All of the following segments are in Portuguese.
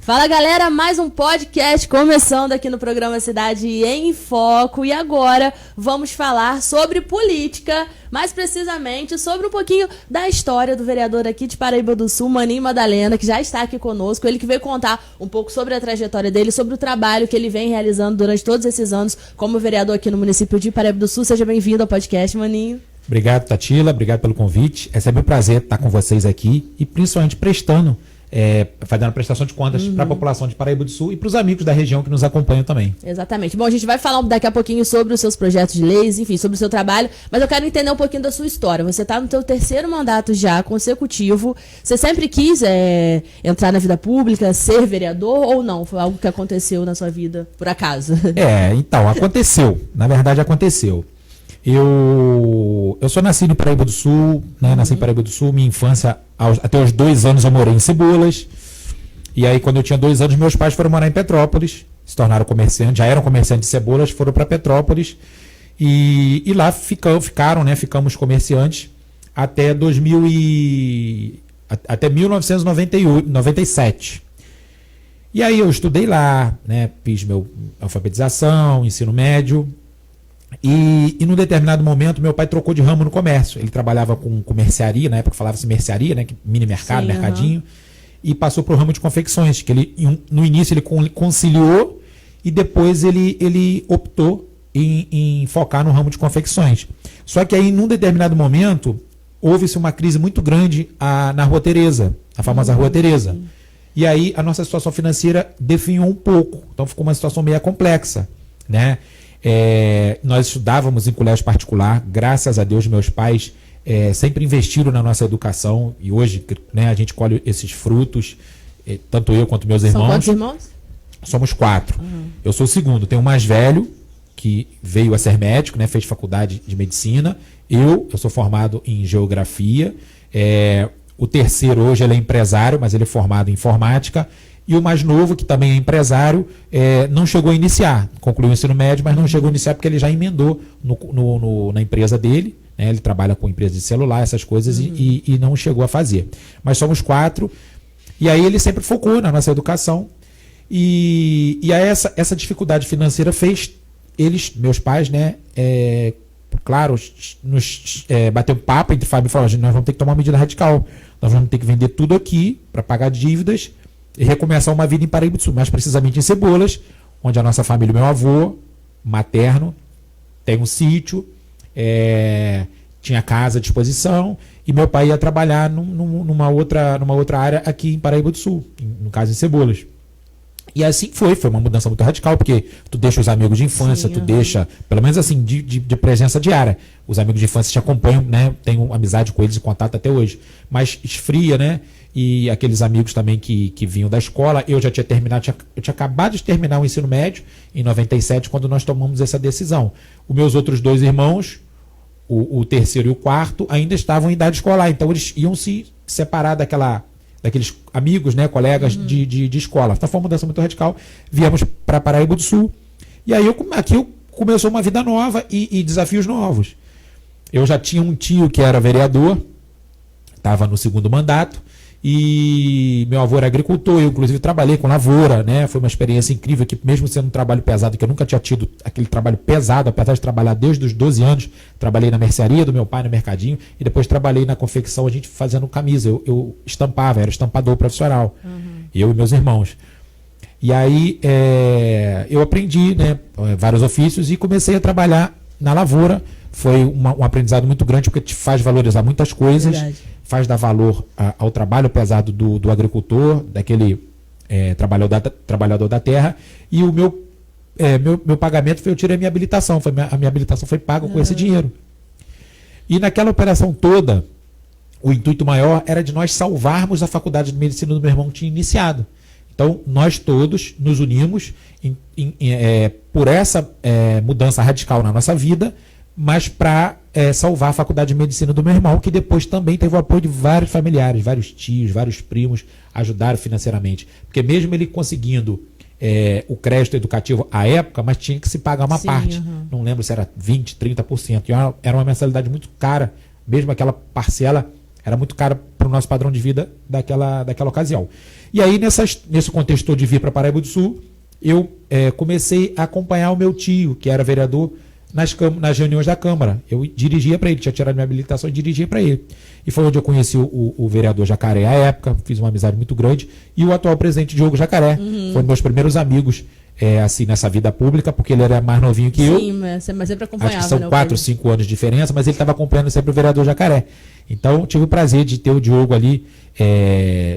Fala galera, mais um podcast começando aqui no programa Cidade em Foco. E agora vamos falar sobre política, mais precisamente sobre um pouquinho da história do vereador aqui de Paraíba do Sul, Maninho Madalena, que já está aqui conosco. Ele que veio contar um pouco sobre a trajetória dele, sobre o trabalho que ele vem realizando durante todos esses anos como vereador aqui no município de Paraíba do Sul. Seja bem-vindo ao podcast, Maninho. Obrigado, Tatila, obrigado pelo convite. É sempre um prazer estar com vocês aqui e principalmente fazendo prestação de contas para a população de Paraíba do Sul e para os amigos da região que nos acompanham também. Exatamente. Bom, a gente vai falar daqui a pouquinho sobre os seus projetos de leis, enfim, sobre o seu trabalho, mas eu quero entender um pouquinho da sua história. Você está no seu terceiro mandato já consecutivo. Você sempre quis entrar na vida pública, ser vereador ou não? Foi algo que aconteceu na sua vida, por acaso? Então, aconteceu. Na verdade, aconteceu. Eu sou nascido em Paraíba do Sul, né? Nasci em Paraíba do Sul, minha infância, até os 2 anos eu morei em Cebolas. E aí, quando eu tinha 2 anos, meus pais foram morar em Petrópolis, se tornaram comerciantes, já eram comerciantes de cebolas, foram para Petrópolis. E lá ficamos comerciantes até 1997. E aí eu estudei lá, né? Fiz minha alfabetização, ensino médio. E num determinado momento, meu pai trocou de ramo no comércio. Ele trabalhava com mercearia, na época falava-se mercearia, né? Mini mercado, mercadinho. E passou para o ramo de confecções, que no início ele conciliou e depois ele optou em focar no ramo de confecções. Só que aí, num determinado momento, houve-se uma crise muito grande na Rua Tereza, a famosa Rua Tereza. E aí a nossa situação financeira definhou um pouco. Então ficou uma situação meio complexa, né? Nós estudávamos em colégio particular, graças a Deus meus pais sempre investiram na nossa educação e hoje, né, a gente colhe esses frutos, tanto eu quanto meus irmãos. São quantos irmãos? Somos 4. Eu sou o segundo, tenho o mais velho que veio a ser médico, né, fez faculdade de medicina. Eu sou formado em geografia. O terceiro hoje ele é empresário, mas ele é formado em informática. E o mais novo, que também é empresário, não chegou a iniciar. Concluiu o ensino médio, mas não chegou a iniciar porque ele já emendou na empresa dele. Né? Ele trabalha com empresa de celular, essas coisas, e não chegou a fazer. Mas somos 4. E aí ele sempre focou na nossa educação. E aí essa dificuldade financeira fez meus pais, né, claro, nos bater um papo entre Fábio e falou: nós vamos ter que tomar uma medida radical. Nós vamos ter que vender tudo aqui para pagar dívidas e recomeçar uma vida em Paraíba do Sul, mais precisamente em Cebolas, onde a nossa família, meu avô materno, tem um sítio, tinha casa à disposição, e meu pai ia trabalhar numa outra área aqui em Paraíba do Sul, no caso em Cebolas. E assim foi uma mudança muito radical, porque tu deixa os amigos de infância, tu deixa, pelo menos assim, de presença diária. Os amigos de infância te acompanham, né? Tenho amizade com eles e contato até hoje. Mas esfria, né? E aqueles amigos também que vinham da escola, eu já tinha terminado, eu tinha acabado de terminar o ensino médio, em 97, quando nós tomamos essa decisão. Os meus outros 2 irmãos, o terceiro e o quarto, ainda estavam em idade escolar, então eles iam se separar daqueles amigos, né, colegas de escola. Então foi uma mudança muito radical. Viemos para Paraíba do Sul. E aí aqui começou uma vida nova e desafios novos. Eu já tinha um tio que era vereador, estava no segundo mandato, e meu avô era agricultor, eu inclusive trabalhei com lavoura, né? Foi uma experiência incrível, que mesmo sendo um trabalho pesado, que eu nunca tinha tido aquele trabalho pesado, apesar de trabalhar desde os 12 anos, trabalhei na mercearia do meu pai, no mercadinho, e depois trabalhei na confecção, a gente fazendo camisa, eu estampava, era estampador profissional, eu e meus irmãos. E aí eu aprendi, né, vários ofícios e comecei a trabalhar na lavoura. Foi um aprendizado muito grande, porque te faz valorizar muitas coisas. Verdade. Faz dar valor ao trabalho pesado do agricultor, daquele trabalhador da terra. E o meu pagamento foi: eu tirei a minha habilitação. A minha habilitação foi paga com esse dinheiro. E naquela operação toda, o intuito maior era de nós salvarmos a faculdade de medicina do meu irmão que tinha iniciado. Então, nós todos nos unimos por essa mudança radical na nossa vida, mas para salvar a faculdade de medicina do meu irmão, que depois também teve o apoio de vários familiares, vários tios, vários primos, ajudaram financeiramente. Porque mesmo ele conseguindo o crédito educativo à época, mas tinha que se pagar uma parte. Não lembro se era 20%, 30%. E era uma mensalidade muito cara mesmo aquela parcela era muito cara para o nosso padrão de vida daquela ocasião. E aí, nesse contexto de vir para Paraíba do Sul, eu comecei a acompanhar o meu tio, que era vereador, nas reuniões da Câmara. Eu dirigia para ele, tinha tirado minha habilitação e dirigia para ele. E foi onde eu conheci o vereador Jacaré à época, fiz uma amizade muito grande, e o atual presidente Diogo Jacaré. Foi um dos meus primeiros amigos assim, nessa vida pública, porque ele era mais novinho que eu. Sim, mas sempre acompanhava. Acho que são 4 ou 5 anos de diferença, mas ele estava acompanhando sempre o vereador Jacaré. Então, tive o prazer de ter o Diogo ali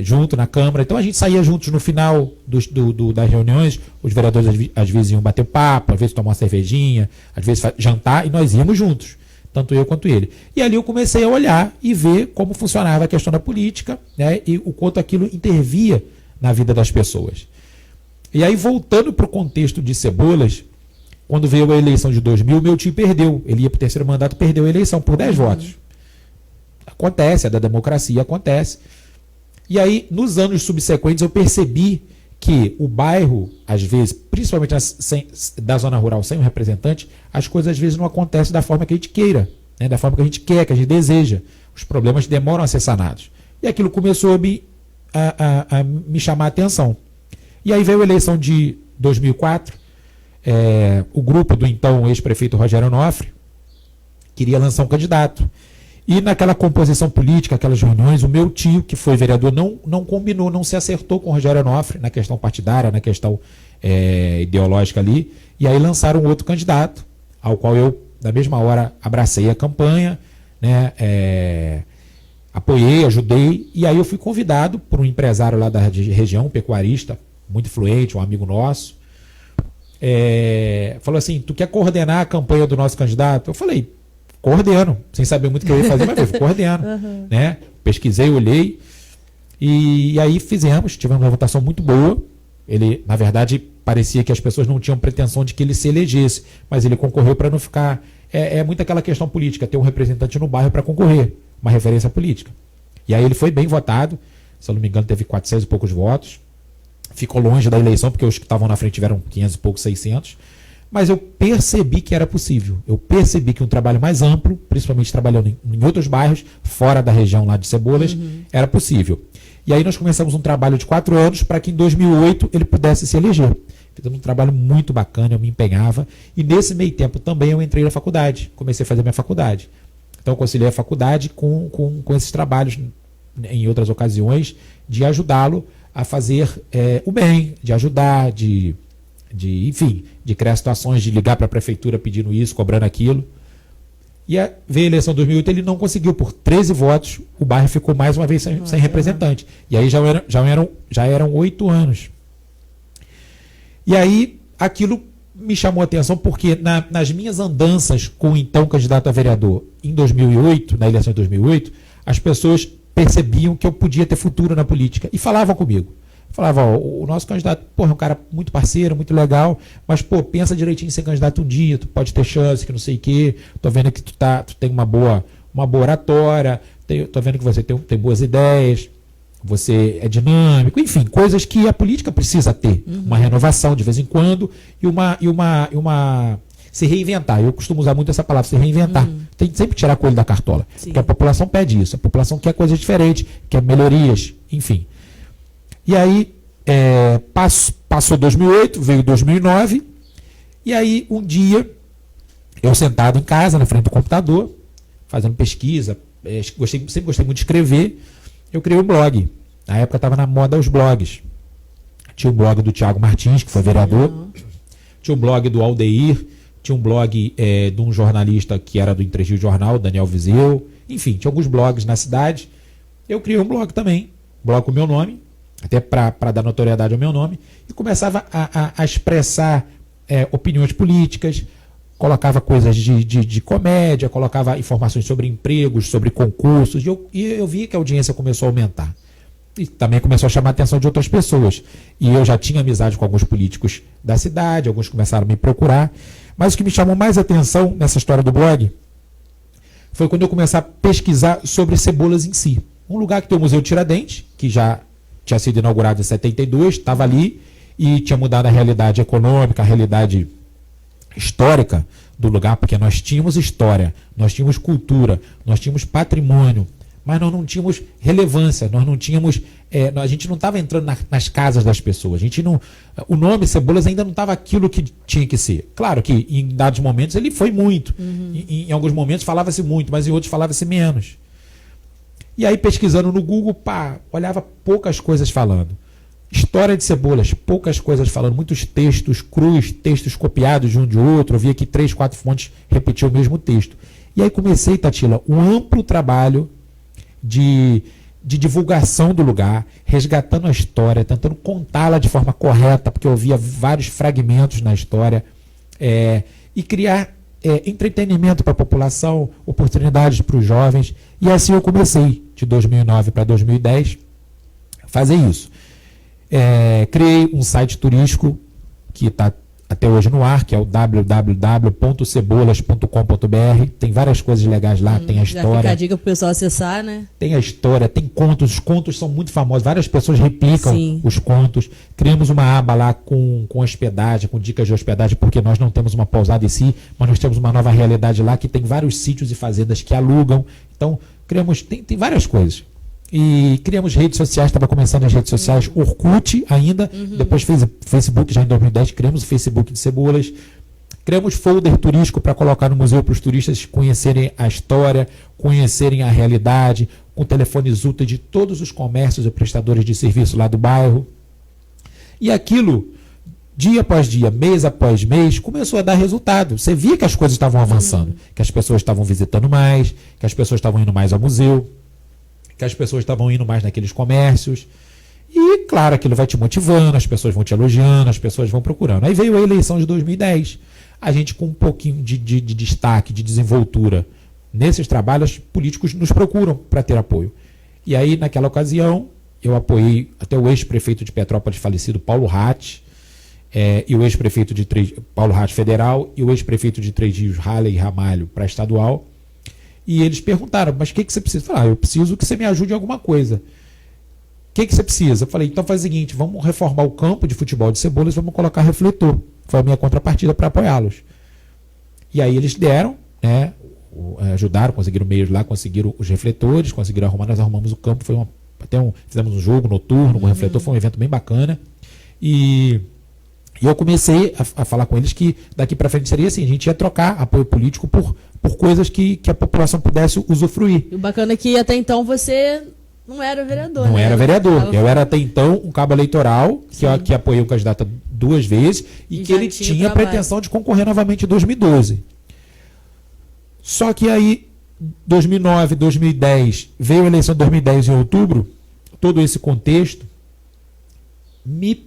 junto na Câmara. Então, a gente saía juntos no final das reuniões. Os vereadores, às vezes, iam bater papo, às vezes tomar uma cervejinha, às vezes jantar, e nós íamos juntos, tanto eu quanto ele. E ali eu comecei a olhar e ver como funcionava a questão da política, né, e o quanto aquilo intervia na vida das pessoas. E aí, voltando para o contexto de Cebolas, quando veio a eleição de 2000, meu tio perdeu. Ele ia para o terceiro mandato, perdeu a eleição por 10 votos. Acontece, é da democracia, acontece. E aí, nos anos subsequentes, eu percebi que o bairro, às vezes, principalmente da zona rural, sem um representante, as coisas às vezes não acontecem da forma que a gente queira, né? Da forma que a gente quer, que a gente deseja. Os problemas demoram a ser sanados. E aquilo começou a me chamar a atenção. E aí veio a eleição de 2004, o grupo do então ex-prefeito Rogério Onofre queria lançar um candidato. E naquela composição política, aquelas reuniões, o meu tio, que foi vereador, não combinou, não se acertou com o Rogério Onofre na questão partidária, na questão ideológica ali. E aí lançaram outro candidato, ao qual eu, na mesma hora, abracei a campanha, né, apoiei, ajudei. E aí eu fui convidado por um empresário lá da região, um pecuarista, muito influente, um amigo nosso. Falou assim, tu quer coordenar a campanha do nosso candidato? Eu falei, coordeno, sem saber muito o que eu ia fazer, mas eu coordeno. Né? Pesquisei, olhei, e aí tivemos uma votação muito boa. Ele, na verdade, parecia que as pessoas não tinham pretensão de que ele se elegesse, mas ele concorreu para não ficar... É muito aquela questão política, ter um representante no bairro para concorrer, uma referência política. E aí ele foi bem votado, se eu não me engano, teve 400 e poucos votos. Ficou longe da eleição, porque os que estavam na frente tiveram 500 e poucos, 600. Mas eu percebi que era possível. Eu percebi que um trabalho mais amplo, principalmente trabalhando em outros bairros, fora da região lá de Cebolas, era possível. E aí nós começamos um trabalho de 4 anos para que em 2008 ele pudesse se eleger. Fizemos um trabalho muito bacana, eu me empenhava. E nesse meio tempo também eu entrei na faculdade. Comecei a fazer minha faculdade. Então eu conciliei a faculdade com esses trabalhos, em outras ocasiões, de ajudá-lo a fazer o bem, de ajudar, enfim, de criar situações, de ligar para a prefeitura pedindo isso, cobrando aquilo. E veio a eleição de 2008, ele não conseguiu, por 13 votos, o bairro ficou mais uma vez sem representante. E aí já eram 8 anos. E aí aquilo me chamou a atenção, porque nas minhas andanças com o então candidato a vereador em 2008, na eleição de 2008, as pessoas percebiam que eu podia ter futuro na política e falavam comigo. Falavam, o nosso candidato, é um cara muito parceiro, muito legal, mas, pensa direitinho em ser candidato um dia, tu pode ter chance, que não sei o quê, tô vendo que tu tem uma boa oratória, tô vendo que você tem boas ideias, você é dinâmico, enfim, coisas que a política precisa ter, uma renovação de vez em quando e uma se reinventar. Eu costumo usar muito essa palavra, se reinventar. Tem que sempre tirar coelho da cartola, porque a população pede isso, a população quer coisas diferentes, quer melhorias, enfim. E aí, passou 2008, veio 2009, e aí um dia, eu sentado em casa, na frente do computador, fazendo pesquisa, sempre gostei muito de escrever, eu criei um blog. Na época estava na moda os blogs. Tinha o blog do Thiago Martins, que foi vereador, tinha o blog do Aldeir, tinha um blog de um jornalista que era do Entre Rio Jornal, Daniel Viseu, enfim, tinha alguns blogs na cidade. Eu criei um blog também, blog com o meu nome, até para dar notoriedade ao meu nome, e começava a expressar opiniões políticas, colocava coisas de comédia, colocava informações sobre empregos, sobre concursos, e eu vi que a audiência começou a aumentar. E também começou a chamar a atenção de outras pessoas. E eu já tinha amizade com alguns políticos da cidade, alguns começaram a me procurar, mas o que me chamou mais atenção nessa história do blog foi quando eu comecei a pesquisar sobre Cebolas em si. Um lugar que tem o Museu Tiradentes, que já tinha sido inaugurado em 72, estava ali e tinha mudado a realidade econômica, a realidade histórica do lugar, porque nós tínhamos história, nós tínhamos cultura, nós tínhamos patrimônio, mas nós não tínhamos relevância, nós não tínhamos, a gente não estava entrando nas casas das pessoas, o nome Cebolas ainda não estava aquilo que tinha que ser. Claro que em dados momentos ele foi muito, em alguns momentos falava-se muito, mas em outros falava-se menos. E aí pesquisando no Google, olhava poucas coisas falando. História de Cebolas, poucas coisas falando, muitos textos crus, textos copiados de um de outro, eu via que 3, 4 fontes repetiam o mesmo texto. E aí comecei, Tatila, um amplo trabalho de divulgação do lugar, resgatando a história, tentando contá-la de forma correta, porque eu via vários fragmentos na história, e criar entretenimento para a população, oportunidades para os jovens, e assim eu comecei, de 2009 para 2010, fazer isso. Criei um site turístico que está até hoje no ar, que é o www.cebolas.com.br. Tem várias coisas legais lá, tem a história. Já fica a dica para o pessoal acessar, né? Tem a história, tem contos, os contos são muito famosos, várias pessoas replicam os contos. Criamos uma aba lá com hospedagem, com dicas de hospedagem, porque nós não temos uma pousada em si, mas nós temos uma nova realidade lá que tem vários sítios e fazendas que alugam. Então, tem várias coisas. E criamos redes sociais, estava começando as redes sociais, Orkut ainda, depois fez Facebook já em 2010, criamos o Facebook de Cebolas, criamos folder turístico para colocar no museu para os turistas conhecerem a história, conhecerem a realidade, com telefones úteis de todos os comércios e prestadores de serviço lá do bairro. E aquilo, dia após dia, mês após mês, começou a dar resultado. Você via que as coisas estavam avançando, que as pessoas estavam visitando mais, que as pessoas estavam indo mais ao museu, que as pessoas estavam indo mais naqueles comércios. E, claro, aquilo vai te motivando, as pessoas vão te elogiando, as pessoas vão procurando. Aí veio a eleição de 2010. A gente, com um pouquinho de destaque, de desenvoltura nesses trabalhos, políticos nos procuram para ter apoio. E aí, naquela ocasião, eu apoiei até o ex-prefeito de Petrópolis, falecido Paulo Ratti, e o ex-prefeito de Paulo Ratti federal, e o ex-prefeito de Três Rios, Halley Ramalho, para estadual. E eles perguntaram, mas o que você precisa? Eu falei, eu preciso que você me ajude em alguma coisa. O que você precisa? Eu falei, então faz o seguinte, vamos reformar o campo de futebol de Cebolas, vamos colocar refletor. Foi a minha contrapartida para apoiá-los. E aí eles deram, né, ajudaram, conseguiram meios lá, conseguiram os refletores, conseguiram arrumar, nós arrumamos o campo, fizemos um jogo noturno com refletor, foi um evento bem bacana. E eu comecei a falar com eles que daqui para frente seria assim, a gente ia trocar apoio político por coisas que a população pudesse usufruir. E o bacana é que até então você não era vereador. Não era vereador. Eu era até então um cabo eleitoral que apoiei o candidato 2 vezes e que ele tinha pretensão de concorrer novamente em 2012. Só que aí, 2009, 2010, veio a eleição de 2010 em outubro, todo esse contexto, me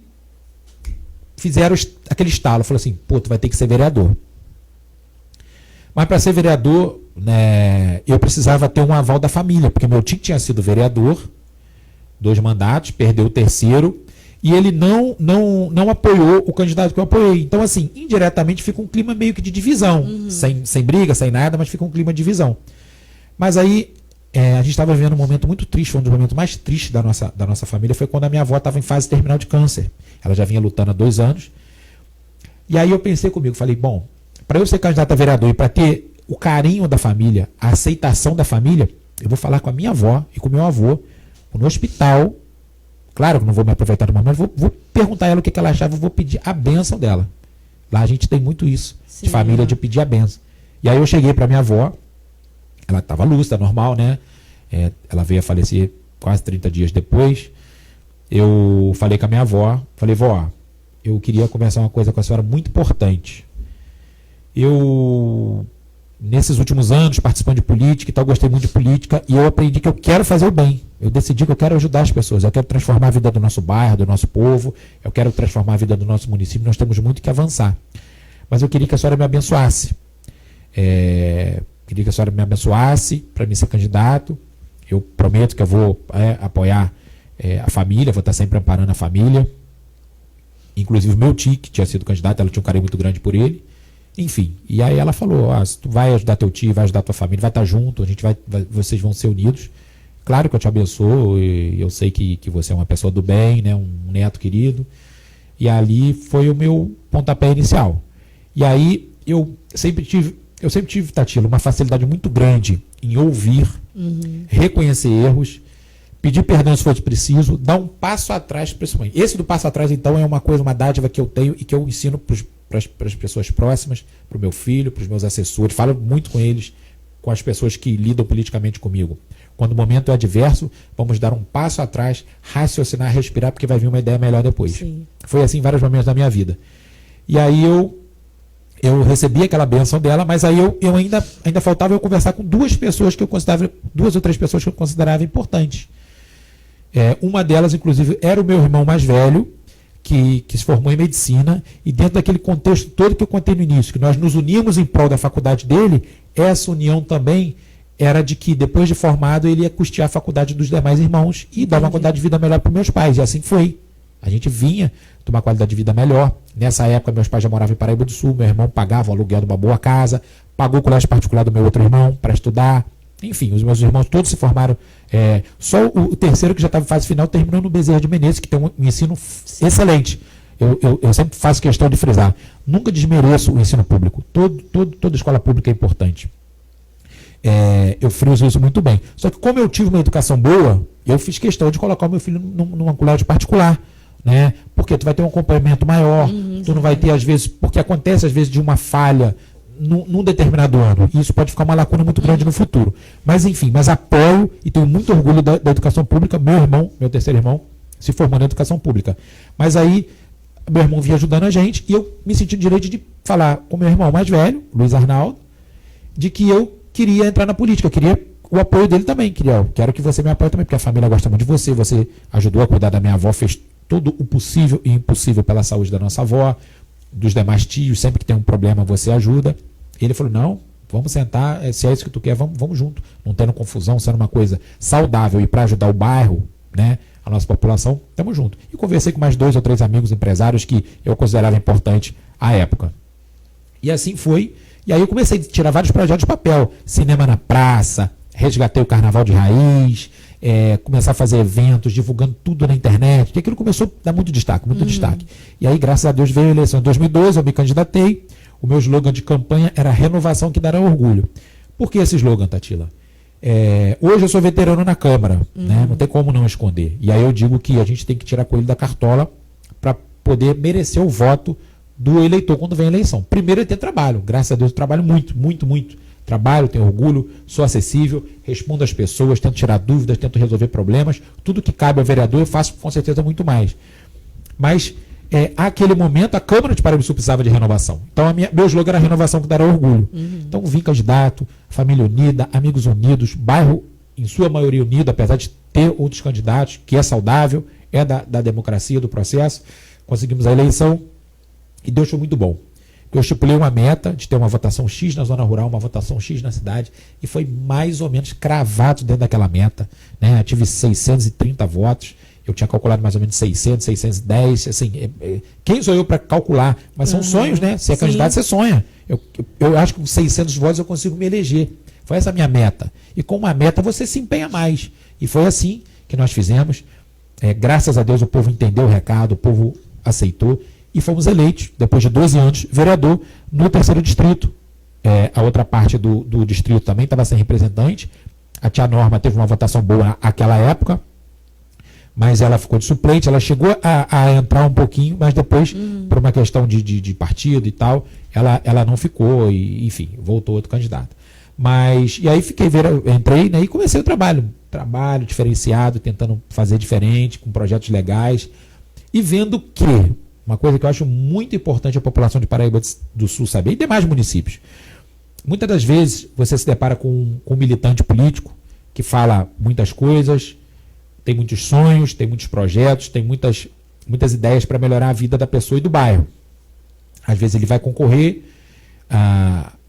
fizeram aquele estalo. Falei assim, tu vai ter que ser vereador. Mas para ser vereador, né, eu precisava ter um aval da família, porque meu tio tinha sido vereador, 2 mandatos, perdeu o 3º, e ele não apoiou o candidato que eu apoiei. Então, assim, indiretamente fica um clima meio que de divisão, sem briga, sem nada, mas fica um clima de divisão. Mas aí, a gente estava vivendo um momento muito triste, foi um dos momentos mais tristes da nossa família, foi quando a minha avó estava em fase terminal de câncer. Ela já vinha lutando há 2 anos. E aí eu pensei comigo, falei, bom, para eu ser candidato a vereador e para ter o carinho da família, a aceitação da família, eu vou falar com a minha avó e com o meu avô no hospital. Claro que não vou me aproveitar do momento, mas vou perguntar a ela o que ela achava, vou pedir a bênção dela. Lá a gente tem muito isso, de família, de pedir a bênção. E aí eu cheguei para minha avó, ela estava lúcida, normal, né? Ela veio a falecer quase 30 dias depois. Eu falei com a minha avó, falei, vó, eu queria conversar uma coisa com a senhora muito importante. Eu, nesses últimos anos, participando de política e tal, gostei muito de política e eu aprendi que eu quero fazer o bem. Eu decidi que eu quero ajudar as pessoas, eu quero transformar a vida do nosso bairro, do nosso povo, eu quero transformar a vida do nosso município, nós temos muito que avançar. Mas eu queria que a senhora me abençoasse. Queria que a senhora me abençoasse para mim ser candidato. Eu prometo que eu vou apoiar a família, vou estar sempre amparando a família. Inclusive o meu tio, que tinha sido candidato, ela tinha um carinho muito grande por ele. Enfim, e aí ela falou, se tu vai ajudar teu tio, vai ajudar tua família, vai estar junto, vocês vão ser unidos. Claro que eu te abençoo, e eu sei que você é uma pessoa do bem, né, um neto querido. E ali foi o meu pontapé inicial. E aí eu sempre tive, Tatila, uma facilidade muito grande em ouvir, reconhecer erros, pedir perdão se fosse preciso, dar um passo atrás, principalmente. Esse do passo atrás, então, é uma dádiva que eu tenho e que eu ensino para as pessoas próximas, para o meu filho, para os meus assessores, falo muito com eles, com as pessoas que lidam politicamente comigo. Quando o momento é adverso, vamos dar um passo atrás, raciocinar, respirar, porque vai vir uma ideia melhor depois. Sim. Foi assim em vários momentos da minha vida. E aí eu recebi aquela bênção dela, mas aí eu ainda faltava eu conversar com duas ou três pessoas que eu considerava importantes. Uma delas, inclusive, era o meu irmão mais velho, que se formou em medicina, e dentro daquele contexto todo que eu contei no início, que nós nos uníamos em prol da faculdade dele, essa união também era de que, depois de formado, ele ia custear a faculdade dos demais irmãos e dar uma qualidade de vida melhor para meus pais. E assim foi. A gente vinha ter uma qualidade de vida melhor. Nessa época, meus pais já moravam em Paraíba do Sul, meu irmão pagava o aluguel de uma boa casa, pagou o colégio particular do meu outro irmão para estudar. Enfim, os meus irmãos todos se formaram. Só o terceiro, que já estava em fase final, terminou no Bezerra de Menezes, que tem um ensino excelente. Eu sempre faço questão de frisar. Nunca desmereço o ensino público. Toda escola pública é importante. Eu friso isso muito bem. Só que como eu tive uma educação boa, eu fiz questão de colocar o meu filho num colégio particular, né? Porque tu vai ter um acompanhamento maior, tu não vai ter, às vezes, porque acontece às vezes de uma falha num determinado ano, e isso pode ficar uma lacuna muito grande no futuro. Mas enfim, apoio e tenho muito orgulho da educação pública. Meu terceiro irmão, se formou na educação pública. Mas aí, meu irmão vinha ajudando a gente, e eu me senti no direito de falar com meu irmão mais velho, Luiz Arnaldo, de que eu queria entrar na política, eu queria o apoio dele também, quero que você me apoie também, porque a família gosta muito de você ajudou a cuidar da minha avó, fez todo o possível e impossível pela saúde da nossa avó, dos demais tios, sempre que tem um problema você ajuda. Ele falou, não, vamos sentar, se é isso que tu quer, vamos junto, não tendo confusão, sendo uma coisa saudável e para ajudar o bairro, né, a nossa população, estamos juntos. E conversei com mais 2 ou 3 amigos empresários que eu considerava importante à época. E assim foi. E aí eu comecei a tirar vários projetos de papel. Cinema na praça, resgatei o Carnaval de Raiz, começar a fazer eventos, divulgando tudo na internet, que aquilo começou a dar muito destaque. E aí, graças a Deus, veio a eleição em 2012, eu me candidatei. O meu slogan de campanha era renovação que dará orgulho. Por que esse slogan, Tatila? Hoje eu sou veterano na Câmara, né? Não tem como não esconder. E aí eu digo que a gente tem que tirar coelho da cartola para poder merecer o voto do eleitor quando vem a eleição. Primeiro é ter trabalho. Graças a Deus eu trabalho muito, muito, muito. Trabalho, tenho orgulho, sou acessível, respondo às pessoas, tento tirar dúvidas, tento resolver problemas. Tudo que cabe ao vereador eu faço com certeza muito mais. Mas, àquele momento, a Câmara de Paraíba do Sul precisava de renovação. Então, meu slogan era renovação que dará orgulho. Então, vim candidato, família unida, amigos unidos, bairro, em sua maioria, unido, apesar de ter outros candidatos, que é saudável, é da democracia, do processo. Conseguimos a eleição. E Deus foi muito bom. Eu estipulei uma meta de ter uma votação X na zona rural, uma votação X na cidade, e foi mais ou menos cravado dentro daquela meta, né? Eu tive 630 votos, eu tinha calculado mais ou menos 600, 610, assim, quem sou eu para calcular? Mas são sonhos, né? Se é candidato, você sonha. Eu acho que com 600 votos eu consigo me eleger. Foi essa a minha meta. E com uma meta você se empenha mais. E foi assim que nós fizemos. Graças a Deus o povo entendeu o recado, o povo aceitou. E fomos eleitos, depois de 12 anos, vereador no 3º distrito. A outra parte do distrito também estava sem representante. A tia Norma teve uma votação boa naquela época, mas ela ficou de suplente. Ela chegou a entrar um pouquinho, mas depois, por uma questão de partido e tal, ela não ficou, e enfim, voltou outro candidato. E aí entrei, né, e comecei o trabalho diferenciado, tentando fazer diferente, com projetos legais, e vendo que uma coisa que eu acho muito importante a população de Paraíba do Sul saber, e demais municípios. Muitas das vezes você se depara com um militante político que fala muitas coisas, tem muitos sonhos, tem muitos projetos, tem muitas ideias para melhorar a vida da pessoa e do bairro. Às vezes ele vai concorrer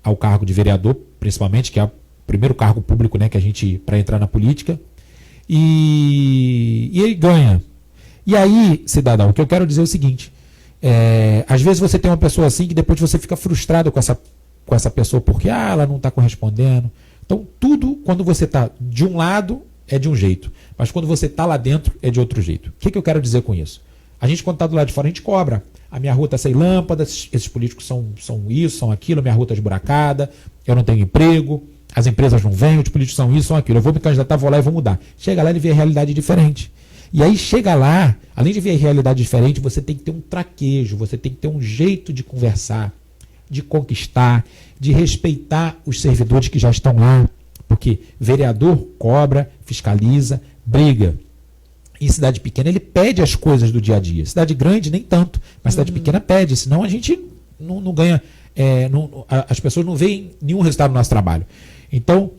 ao cargo de vereador, principalmente, que é o primeiro cargo público, né, que a gente, para entrar na política, e ele ganha. E aí, cidadão, o que eu quero dizer é o seguinte: às vezes você tem uma pessoa assim que depois você fica frustrado com essa pessoa porque ela não está correspondendo. Então, tudo, quando você está de um lado, é de um jeito, mas quando você está lá dentro, é de outro jeito. O que eu quero dizer com isso? A gente, quando está do lado de fora, a gente cobra. A minha rua está sem lâmpadas, esses políticos são isso, são aquilo, a minha rua está esburacada, eu não tenho emprego, as empresas não vêm, os políticos são isso, são aquilo. Eu vou me candidatar, vou lá e vou mudar. Chega lá e vê a realidade diferente. E aí chega lá, além de ver a realidade diferente, você tem que ter um traquejo, você tem que ter um jeito de conversar, de conquistar, de respeitar os servidores que já estão lá. Porque vereador cobra, fiscaliza, briga. Em cidade pequena ele pede as coisas do dia a dia. Cidade grande nem tanto, mas cidade pequena pede, senão a gente não ganha, as pessoas não veem nenhum resultado do nosso trabalho. Então,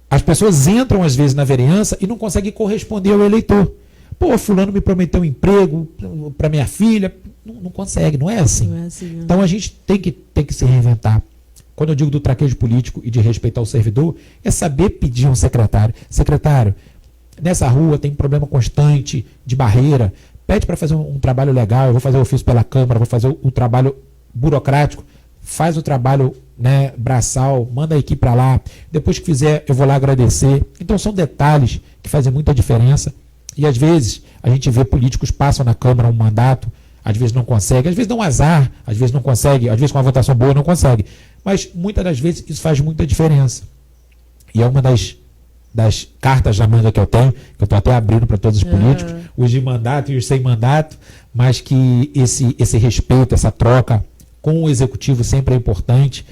as pessoas entram às vezes na vereança e não conseguem corresponder ao eleitor. Pô, fulano me prometeu um emprego para minha filha. Não consegue, não é assim. Não é assim, não. Então a gente tem que se reinventar. Quando eu digo do traquejo político e de respeitar o servidor, é saber pedir a um secretário. Secretário, nessa rua tem um problema constante de barreira. Pede para fazer um trabalho legal. Eu vou fazer o ofício pela Câmara, vou fazer o trabalho burocrático. Faz o trabalho, né, braçal, manda a equipe para lá. Depois que fizer, eu vou lá agradecer. Então são detalhes que fazem muita diferença. E às vezes a gente vê políticos passam na Câmara um mandato, às vezes não consegue, às vezes dão azar, às vezes não consegue, às vezes com uma votação boa não consegue. Mas muitas das vezes isso faz muita diferença. E é uma das cartas da manga que eu tenho, que eu estou até abrindo para todos os políticos, os de mandato e os sem mandato, mas que esse respeito, essa troca com o executivo sempre é importante.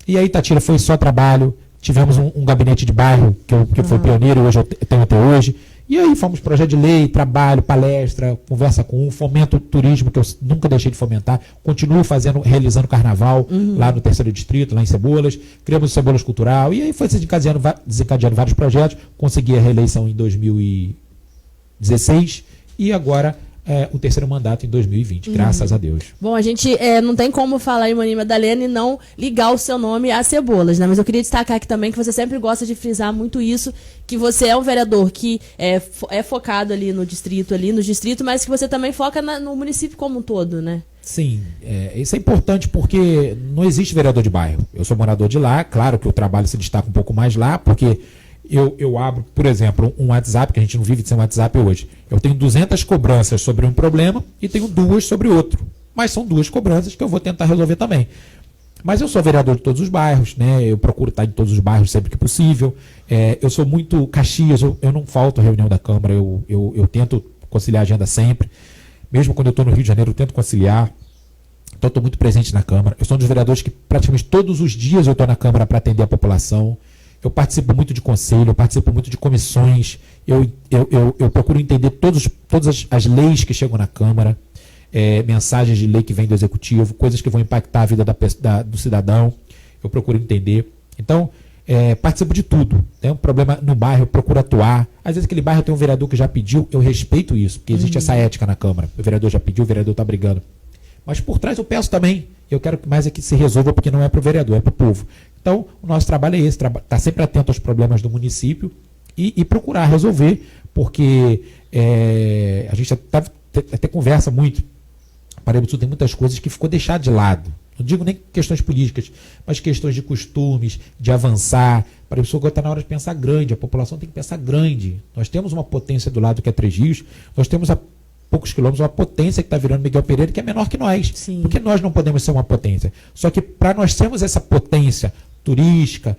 E aí, Tatila, foi só trabalho. Tivemos um gabinete de bairro que foi pioneiro, hoje eu tenho até hoje. E aí fomos projeto de lei, trabalho, palestra, conversa com fomento turismo, que eu nunca deixei de fomentar. Continuo realizando carnaval lá no 3º Distrito, lá em Cebolas. Criamos o Cebolas Cultural. E aí foi desencadeando vários projetos. Consegui a reeleição em 2016 e agora o 3º mandato em 2020, graças a Deus. Bom, a gente não tem como falar em Mani Madalena e não ligar o seu nome a Cebolas, né? Mas eu queria destacar aqui também que você sempre gosta de frisar muito isso, que você é um vereador que é focado ali no distrito, mas que você também foca no município como um todo, né? Sim, isso é importante porque não existe vereador de bairro. Eu sou morador de lá, claro que o trabalho se destaca um pouco mais lá, porque eu abro, por exemplo, um WhatsApp, que a gente não vive de sem WhatsApp hoje. Eu tenho 200 cobranças sobre um problema e tenho 2 sobre outro. Mas são 2 cobranças que eu vou tentar resolver também. Mas eu sou vereador de todos os bairros, né? Eu procuro estar em todos os bairros sempre que possível. Eu sou muito Caxias, eu não falto a reunião da Câmara, eu tento conciliar a agenda sempre. Mesmo quando eu estou no Rio de Janeiro, eu tento conciliar. Então, estou muito presente na Câmara. Eu sou um dos vereadores que praticamente todos os dias eu estou na Câmara para atender a população. Eu participo muito de conselho, eu participo muito de comissões, eu procuro entender todas as leis que chegam na Câmara, mensagens de lei que vêm do Executivo, coisas que vão impactar a vida do cidadão, eu procuro entender. Então, participo de tudo. Tem um problema no bairro, eu procuro atuar. Às vezes aquele bairro tem um vereador que já pediu, eu respeito isso, porque existe essa ética na Câmara. O vereador já pediu, o vereador está brigando. Mas por trás eu peço também, eu quero que mais é que se resolva, porque não é para o vereador, é para o povo. Então, o nosso trabalho é esse, estar sempre atento aos problemas do município e procurar resolver, porque a gente até conversa muito. Paraíba do Sul tem muitas coisas que ficou deixado de lado. Não digo nem questões políticas, mas questões de costumes, de avançar. Paraíba do Sul agora está na hora de pensar grande, a população tem que pensar grande. Nós temos uma potência do lado que é Três Rios, nós temos a poucos quilômetros, uma potência que está virando Miguel Pereira, que é menor que nós. Sim. Porque nós não podemos ser uma potência. Só que para nós sermos essa potência turística,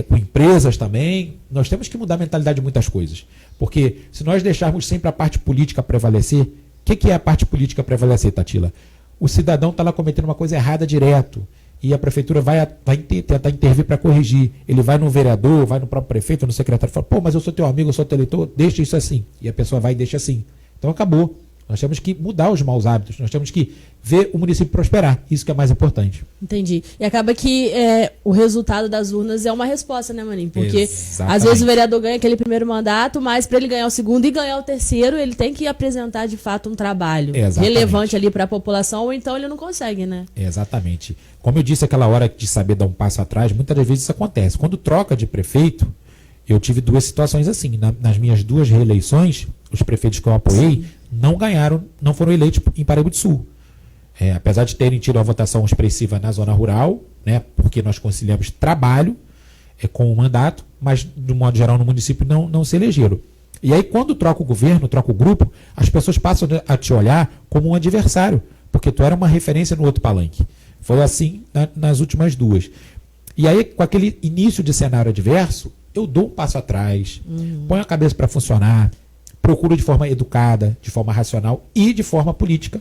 com empresas também, nós temos que mudar a mentalidade de muitas coisas. Porque se nós deixarmos sempre a parte política prevalecer, o que é a parte política prevalecer, Tatila? O cidadão está lá cometendo uma coisa errada direto. E a prefeitura vai tentar intervir para corrigir. Ele vai no vereador, vai no próprio prefeito, no secretário, e fala, pô, mas eu sou teu amigo, eu sou teu eleitor, deixa isso assim. E a pessoa vai e deixa assim. Então acabou. Nós temos que mudar os maus hábitos, nós temos que ver o município prosperar, isso que é mais importante. Entendi. E acaba que o resultado das urnas é uma resposta, né, Maninho? Porque Exatamente. Às vezes o vereador ganha aquele primeiro mandato, mas para ele ganhar o segundo e ganhar o terceiro, ele tem que apresentar de fato um trabalho relevante ali para a população, ou então ele não consegue, né? Exatamente. Como eu disse aquela hora de saber dar um passo atrás, muitas das vezes isso acontece. Quando troca de prefeito, eu tive 2 situações assim. Nas minhas 2 reeleições, os prefeitos que eu apoiei não foram eleitos em Paraíba do Sul. Apesar de terem tido uma votação expressiva na zona rural, né, porque nós conciliamos trabalho com o mandato, mas, de modo geral, no município não se elegeram. E aí, quando troca o governo, troca o grupo, as pessoas passam a te olhar como um adversário, porque tu era uma referência no outro palanque. Foi assim nas últimas duas. E aí, com aquele início de cenário adverso, eu dou um passo atrás, ponho a cabeça para funcionar, procuro de forma educada, de forma racional e de forma política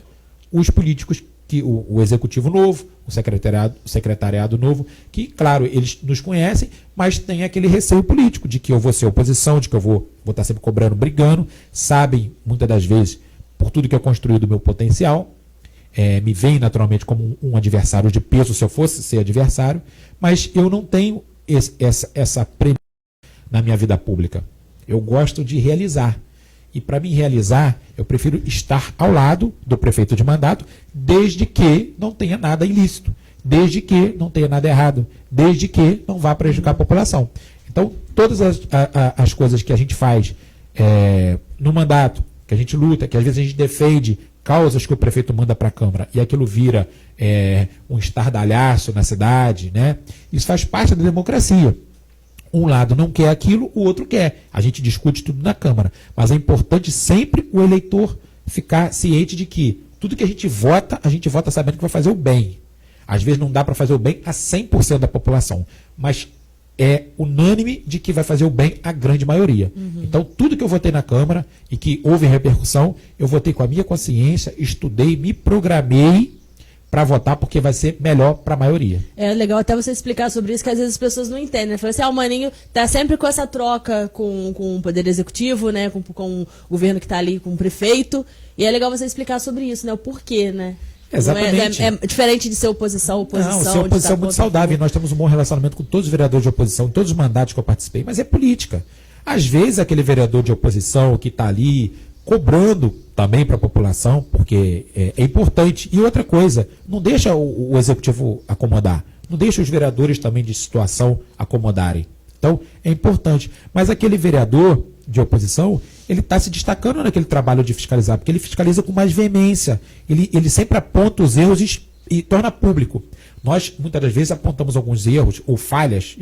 os políticos, que o executivo novo, o secretariado novo, que, claro, eles nos conhecem, mas tem aquele receio político de que eu vou ser oposição, de que eu vou estar sempre cobrando, brigando, sabem, muitas das vezes, por tudo que eu construí do meu potencial, me veem naturalmente como um adversário de peso, se eu fosse ser adversário, mas eu não tenho essa premissa na minha vida pública. Eu gosto de realizar. E para me realizar, eu prefiro estar ao lado do prefeito de mandato, desde que não tenha nada ilícito, desde que não tenha nada errado, desde que não vá prejudicar a população. Então, todas as coisas que a gente faz no mandato, que a gente luta, que às vezes a gente defende causas que o prefeito manda para a Câmara e aquilo vira um estardalhaço na cidade, né? Isso faz parte da democracia. Um lado não quer aquilo, o outro quer. A gente discute tudo na Câmara. Mas é importante sempre o eleitor ficar ciente de que tudo que a gente vota sabendo que vai fazer o bem. Às vezes não dá para fazer o bem a 100% da população, mas é unânime de que vai fazer o bem a grande maioria. Então, tudo que eu votei na Câmara e que houve repercussão, eu votei com a minha consciência, estudei, me programei para votar, porque vai ser melhor para a maioria. É legal até você explicar sobre isso, que às vezes as pessoas não entendem, né? Fala assim, o Maninho tá sempre com essa troca com o Poder Executivo, né? Com o governo que está ali, com o prefeito, e é legal você explicar sobre isso, né? O porquê, né? Exatamente. É diferente de ser oposição. Não, ser oposição é muito saudável. Nós temos um bom relacionamento com todos os vereadores de oposição, em todos os mandatos que eu participei, mas é política. Às vezes aquele vereador de oposição que está ali cobrando também para a população, porque é importante. E outra coisa, não deixa o executivo acomodar, não deixa os vereadores também de situação acomodarem. Então, é importante. Mas aquele vereador de oposição, ele está se destacando naquele trabalho de fiscalizar, porque ele fiscaliza com mais veemência. Ele sempre aponta os erros e torna público. Nós, muitas das vezes, apontamos alguns erros, ou falhas,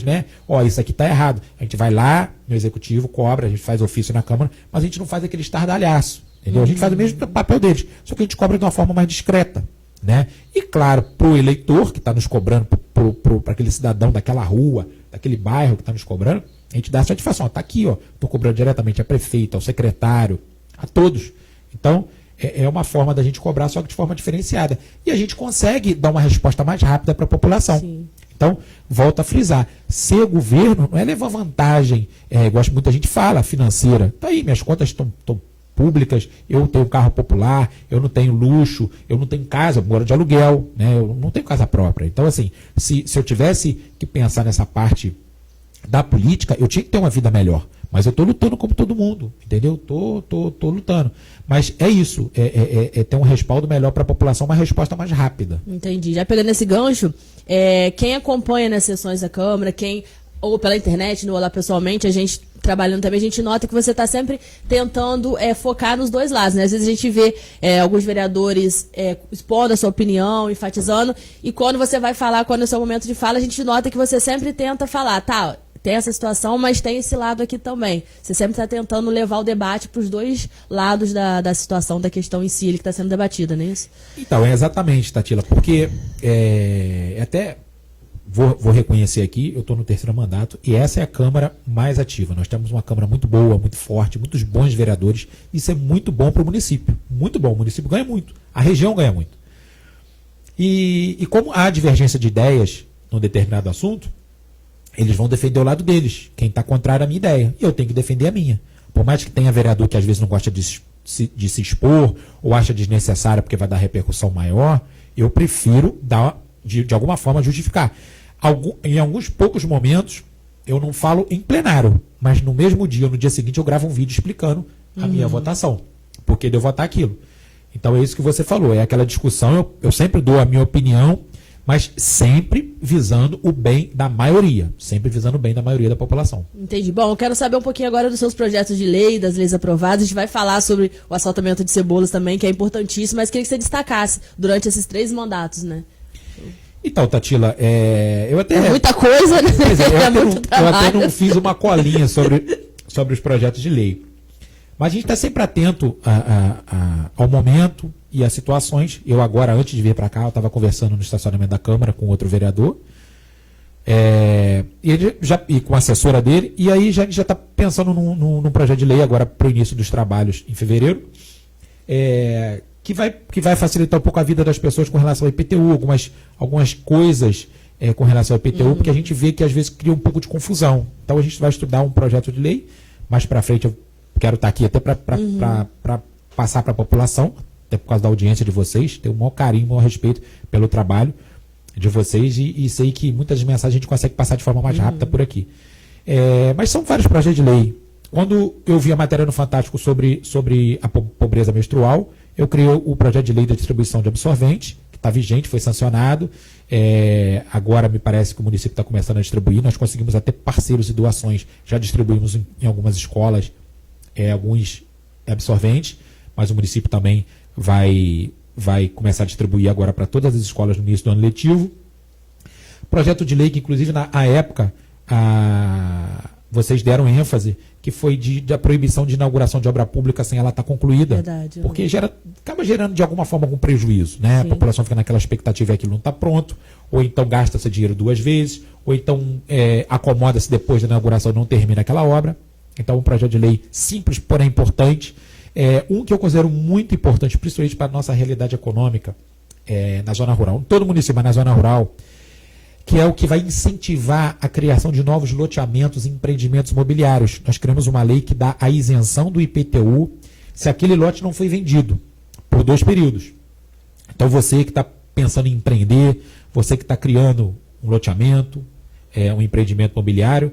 né? Isso aqui está errado. A gente vai lá no executivo, cobra, a gente faz ofício na Câmara, mas a gente não faz aquele estardalhaço, entendeu? A gente faz o mesmo papel deles, só que a gente cobra de uma forma mais discreta, né? E, claro, para o eleitor que está nos cobrando, para aquele cidadão daquela rua, daquele bairro que está nos cobrando, a gente dá a satisfação. Está aqui, estou cobrando diretamente a prefeita, ao secretário, a todos. Então, é uma forma da gente cobrar, só que de forma diferenciada. E a gente consegue dar uma resposta mais rápida para a população. Sim. Então, volto a frisar, ser governo não é levar vantagem, igual muita gente fala, financeira. Está aí, minhas contas estão públicas, eu tenho carro popular, eu não tenho luxo, eu não tenho casa, eu moro de aluguel, né? Eu não tenho casa própria. Então, assim, se eu tivesse que pensar nessa parte da política, eu tinha que ter uma vida melhor. Mas eu estou lutando como todo mundo, entendeu? Estou lutando. Mas é isso, é ter um respaldo melhor para a população, uma resposta mais rápida. Entendi. Já pegando esse gancho, quem acompanha nas sessões da Câmara, ou pela internet, ou lá pessoalmente, a gente trabalhando também, a gente nota que você está sempre tentando focar nos dois lados, né? Às vezes a gente vê alguns vereadores expondo a sua opinião, enfatizando, e quando você vai falar, quando é o seu momento de fala, a gente nota que você sempre tenta falar, tá, tem essa situação, mas tem esse lado aqui também. Você sempre está tentando levar o debate para os dois lados da situação, da questão em si, que está sendo debatida, não é isso? Então, exatamente, Tatila, porque até vou reconhecer aqui, eu estou no 3º mandato, e essa é a Câmara mais ativa. Nós temos uma Câmara muito boa, muito forte, muitos bons vereadores, isso é muito bom para o município, muito bom, o município ganha muito, a região ganha muito. E como há divergência de ideias num determinado assunto, eles vão defender o lado deles, quem está contrário à minha ideia, e eu tenho que defender a minha. Por mais que tenha vereador que às vezes não gosta de se expor, ou acha desnecessário porque vai dar repercussão maior, eu prefiro dar, de alguma forma, justificar. Em alguns poucos momentos, eu não falo em plenário, mas no mesmo dia, no dia seguinte, eu gravo um vídeo explicando a minha votação, porque de eu votar aquilo. Então é isso que você falou, é aquela discussão, eu sempre dou a minha opinião, mas sempre visando o bem da maioria. Sempre visando o bem da maioria da população. Entendi. Bom, eu quero saber um pouquinho agora dos seus projetos de lei, das leis aprovadas. A gente vai falar sobre o assaltamento de cebolas também, que é importantíssimo, mas queria que você destacasse durante esses 3 mandatos, né? Então, Tatila, eu até... É muita coisa, né? Eu até não fiz uma colinha sobre sobre os projetos de lei. Mas a gente está sempre atento ao momento e às situações. Eu agora, antes de vir para cá, eu estava conversando no estacionamento da Câmara com outro vereador, e com a assessora dele, e aí já está pensando num projeto de lei agora para o início dos trabalhos em fevereiro, que vai facilitar um pouco a vida das pessoas com relação ao IPTU, algumas coisas com relação ao IPTU, porque a gente vê que às vezes cria um pouco de confusão. Então a gente vai estudar um projeto de lei, mais para frente eu quero estar aqui até para passar para a população, até por causa da audiência de vocês, tenho o maior carinho, o maior respeito pelo trabalho de vocês e sei que muitas mensagens a gente consegue passar de forma mais rápida por aqui. Mas são vários projetos de lei. Quando eu vi a matéria no Fantástico sobre a pobreza menstrual, eu criei o projeto de lei da distribuição de absorvente, que está vigente, foi sancionado. Agora me parece que o município está começando a distribuir. Nós conseguimos até parceiros e doações, já distribuímos em algumas escolas alguns absorventes, mas o município também vai começar a distribuir agora para todas as escolas no início do ano letivo. Projeto de lei que, inclusive, na época, vocês deram ênfase, que foi da proibição de inauguração de obra pública sem ela estar concluída. Verdade, porque acaba gerando, de alguma forma, algum prejuízo. Né? A população fica naquela expectativa que aquilo não está pronto, ou então gasta esse dinheiro 2 vezes, ou então acomoda-se depois da inauguração e não termina aquela obra. Então, um projeto de lei simples, porém importante. Um que eu considero muito importante, principalmente para a nossa realidade econômica na zona rural, em todo o município, mas na zona rural, que é o que vai incentivar a criação de novos loteamentos e empreendimentos imobiliários. Nós criamos uma lei que dá a isenção do IPTU se aquele lote não foi vendido por 2 períodos. Então, você que está pensando em empreender, você que está criando um loteamento, um empreendimento imobiliário,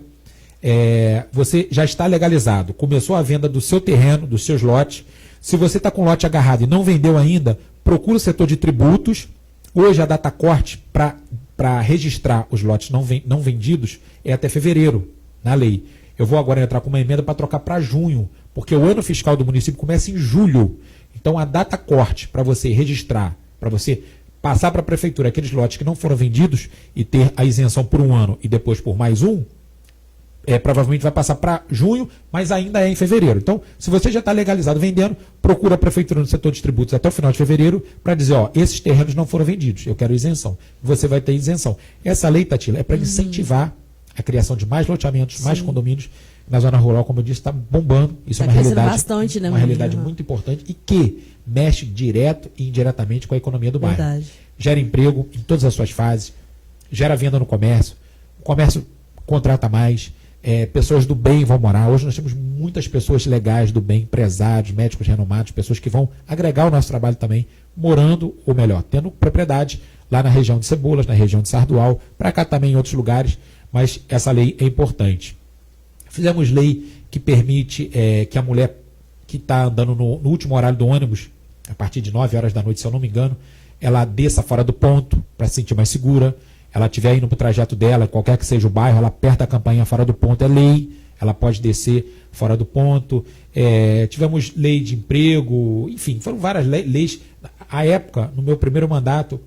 você já está legalizado, começou a venda do seu terreno, dos seus lotes. Se você está com o lote agarrado e não vendeu ainda, procura o setor de tributos. Hoje a data corte para registrar os lotes não vendidos é até fevereiro, na lei. Eu vou agora entrar com uma emenda para trocar para junho, porque o ano fiscal do município começa em julho. Então a data corte para você registrar, para você passar para a prefeitura aqueles lotes que não foram vendidos e ter a isenção por 1 ano e depois por mais 1, provavelmente vai passar para junho, mas ainda é em fevereiro. Então, se você já está legalizado vendendo, procura a prefeitura no setor de tributos até o final de fevereiro para dizer, esses terrenos não foram vendidos, eu quero isenção. Você vai ter isenção. Essa lei, Tatila, é para incentivar a criação de mais loteamentos, mais condomínios na zona rural, como eu disse, está bombando. Isso é uma realidade, bastante, né, uma realidade muito importante e que mexe direto e indiretamente com a economia do bairro. Verdade. Gera emprego em todas as suas fases, gera venda no comércio, o comércio contrata mais, pessoas do bem vão morar. Hoje nós temos muitas pessoas legais do bem, empresários, médicos renomados, pessoas que vão agregar o nosso trabalho também, morando, ou melhor, tendo propriedade lá na região de Cebolas, na região de Sardual, para cá também em outros lugares, mas essa lei é importante. Fizemos lei que permite que a mulher que está andando no último horário do ônibus, a partir de 9 horas da noite, se eu não me engano, ela desça fora do ponto, para se sentir mais segura. Ela estiver indo para o trajeto dela, qualquer que seja o bairro, ela aperta a campainha fora do ponto, é lei, ela pode descer fora do ponto. Tivemos lei de emprego, enfim, foram várias leis. À época, no meu primeiro mandato,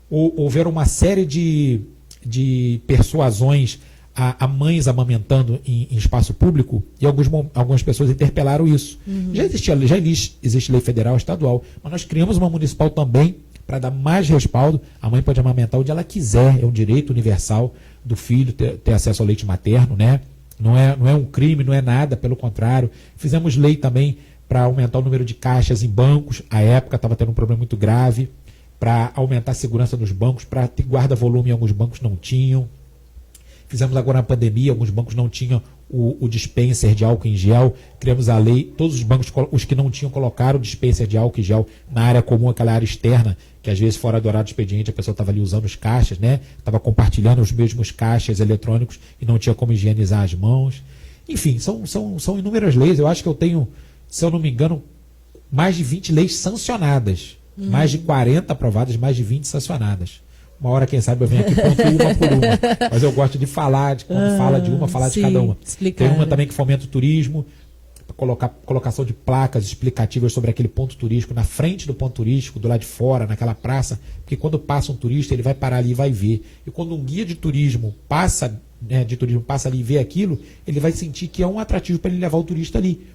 houveram uma série de persuasões a mães amamentando em espaço público e algumas pessoas interpelaram isso. Já existe lei federal, estadual, mas nós criamos uma municipal também, para dar mais respaldo. A mãe pode amamentar onde ela quiser, é um direito universal do filho ter acesso ao leite materno, né? Não é um crime, não é nada, pelo contrário. Fizemos lei também para aumentar o número de caixas em bancos. À época estava tendo um problema muito grave, para aumentar a segurança nos bancos, para ter guarda-volume, alguns bancos não tinham. Fizemos agora na pandemia, alguns bancos não tinham o dispenser de álcool em gel, criamos a lei, todos os bancos, os que não tinham, colocaram o dispenser de álcool em gel na área comum, aquela área externa, que às vezes fora do horário de expediente a pessoa estava ali usando os caixas, né? Estava compartilhando os mesmos caixas eletrônicos e não tinha como higienizar as mãos. Enfim, são inúmeras leis. Eu acho que eu tenho, se eu não me engano, mais de 20 leis sancionadas, mais de 40 aprovadas, mais de 20 sancionadas. Uma hora, quem sabe, eu venho aqui e conto uma por uma. Mas eu gosto de falar, quando fala de uma, falar de cada uma. Explicar, tem uma também que fomenta o turismo, colocação de placas explicativas sobre aquele ponto turístico, na frente do ponto turístico, do lado de fora, naquela praça, porque quando passa um turista, ele vai parar ali e vai ver. E quando um guia de turismo passa ali e vê aquilo, ele vai sentir que é um atrativo para ele levar o turista ali.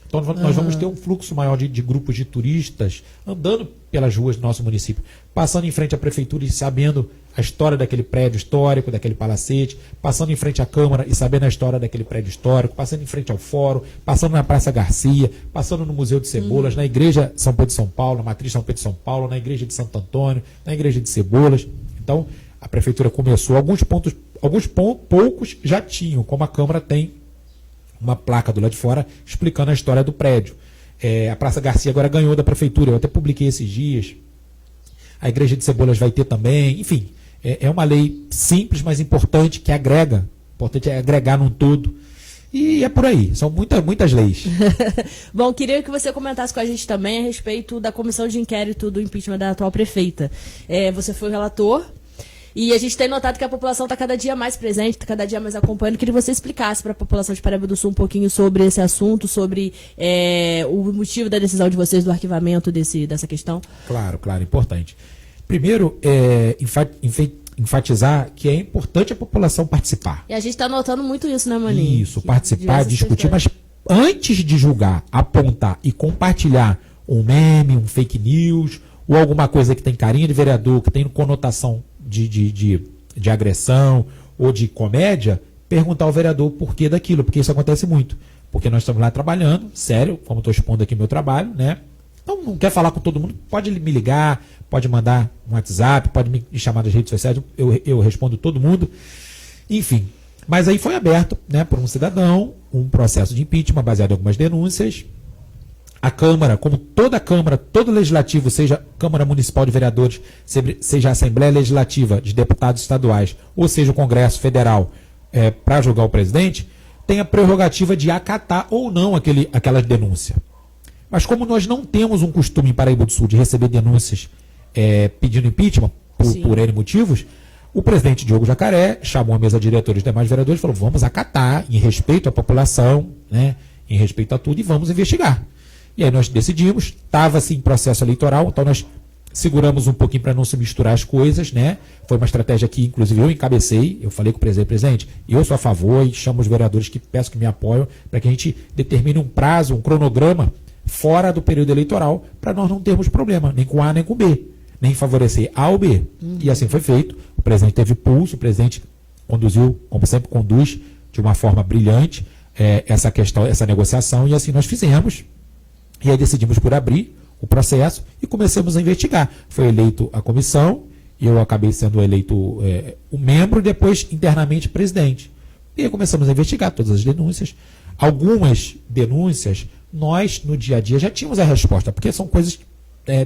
Então nós vamos ter um fluxo maior de grupos de turistas andando pelas ruas do nosso município, passando em frente à prefeitura e sabendo a história daquele prédio histórico, daquele palacete, passando em frente à Câmara e sabendo a história daquele prédio histórico, passando em frente ao Fórum, passando na Praça Garcia, passando no Museu de Cebolas, na Igreja São Pedro de São Paulo, na Matriz São Pedro de São Paulo, na Igreja de Santo Antônio, na Igreja de Cebolas. Então, a prefeitura começou, poucos já tinham, como a Câmara tem uma placa do lado de fora explicando a história do prédio. A Praça Garcia agora ganhou da prefeitura, eu até publiquei esses dias. A Igreja de Cebolas vai ter também, enfim, é uma lei simples, mas importante, que agrega, importante é agregar num todo. E é por aí, são muitas leis. Bom, queria que você comentasse com a gente também a respeito da comissão de inquérito do impeachment da atual prefeita. Você foi o relator, e a gente tem notado que a população está cada dia mais presente, está cada dia mais acompanhando. Queria que você explicasse para a população de Paraíba do Sul um pouquinho sobre esse assunto, sobre o motivo da decisão de vocês do arquivamento dessa questão. Claro, importante. Primeiro, enfatizar que é importante a população participar. E a gente está notando muito isso, né, Maninho? Isso, participar, discutir, mas antes de julgar, apontar e compartilhar um meme, um fake news, ou alguma coisa que tem carinha de vereador, que tem conotação de agressão ou de comédia, perguntar ao vereador o porquê daquilo, porque isso acontece muito. Porque nós estamos lá trabalhando, sério, como estou expondo aqui meu trabalho, né? Então, não quer falar com todo mundo, pode me ligar, pode mandar um WhatsApp, pode me chamar nas redes sociais, eu respondo todo mundo. Enfim, mas aí foi aberto, né, por um cidadão, um processo de impeachment baseado em algumas denúncias. A Câmara, como toda Câmara, todo Legislativo, seja Câmara Municipal de Vereadores, seja a Assembleia Legislativa de Deputados Estaduais, ou seja o Congresso Federal, para julgar o presidente, tem a prerrogativa de acatar ou não aquela denúncia. Mas como nós não temos um costume em Paraíba do Sul de receber denúncias pedindo impeachment, por N motivos, o presidente Diogo Jacaré chamou a mesa diretora e os demais vereadores e falou: vamos acatar, em respeito à população, né, em respeito a tudo, e vamos investigar. E aí nós decidimos, estava assim em processo eleitoral, então nós seguramos um pouquinho para não se misturar as coisas, né? Foi uma estratégia que, inclusive, eu encabecei, eu falei com o presidente, eu sou a favor e chamo os vereadores que peço que me apoiam para que a gente determine um prazo, um cronograma fora do período eleitoral, para nós não termos problema, nem com A nem com B, nem favorecer A ou B. E assim foi feito, o presidente teve pulso, o presidente conduziu, como sempre conduz, de uma forma brilhante, essa questão, essa negociação, e assim nós fizemos. E aí decidimos por abrir o processo e começamos a investigar. Foi eleito a comissão, eu acabei sendo eleito o membro e depois internamente presidente. E aí começamos a investigar todas as denúncias. Algumas denúncias, nós no dia a dia já tínhamos a resposta, porque são coisas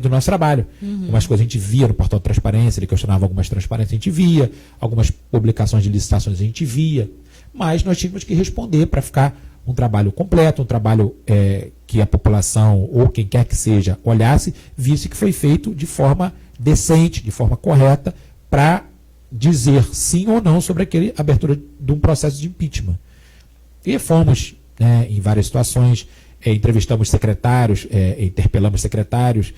do nosso trabalho. Algumas coisas a gente via no portal de transparência, ele questionava algumas transparências, a gente via, algumas publicações de licitações a gente via, mas nós tínhamos que responder para ficar um trabalho completo, um trabalho que a população ou quem quer que seja olhasse, visse que foi feito de forma decente, de forma correta, para dizer sim ou não sobre aquele abertura de um processo de impeachment. E fomos, né, em várias situações, entrevistamos secretários, interpelamos secretários,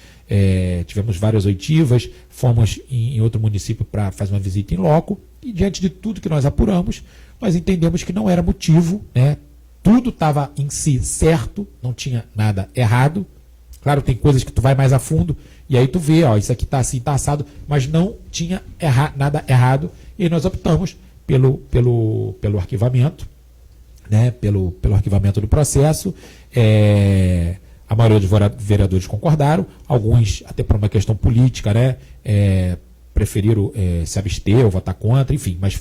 tivemos várias oitivas, fomos em outro município para fazer uma visita em loco, e diante de tudo que nós apuramos, nós entendemos que não era motivo, né, tudo estava em si certo, não tinha nada errado. Claro, tem coisas que tu vai mais a fundo e aí tu vê, ó, isso aqui está assim, está assado, mas não tinha nada errado. E aí nós optamos pelo arquivamento, né, pelo arquivamento do processo. A maioria dos vereadores concordaram, alguns, até por uma questão política, né, preferiram se abster ou votar contra, enfim, mas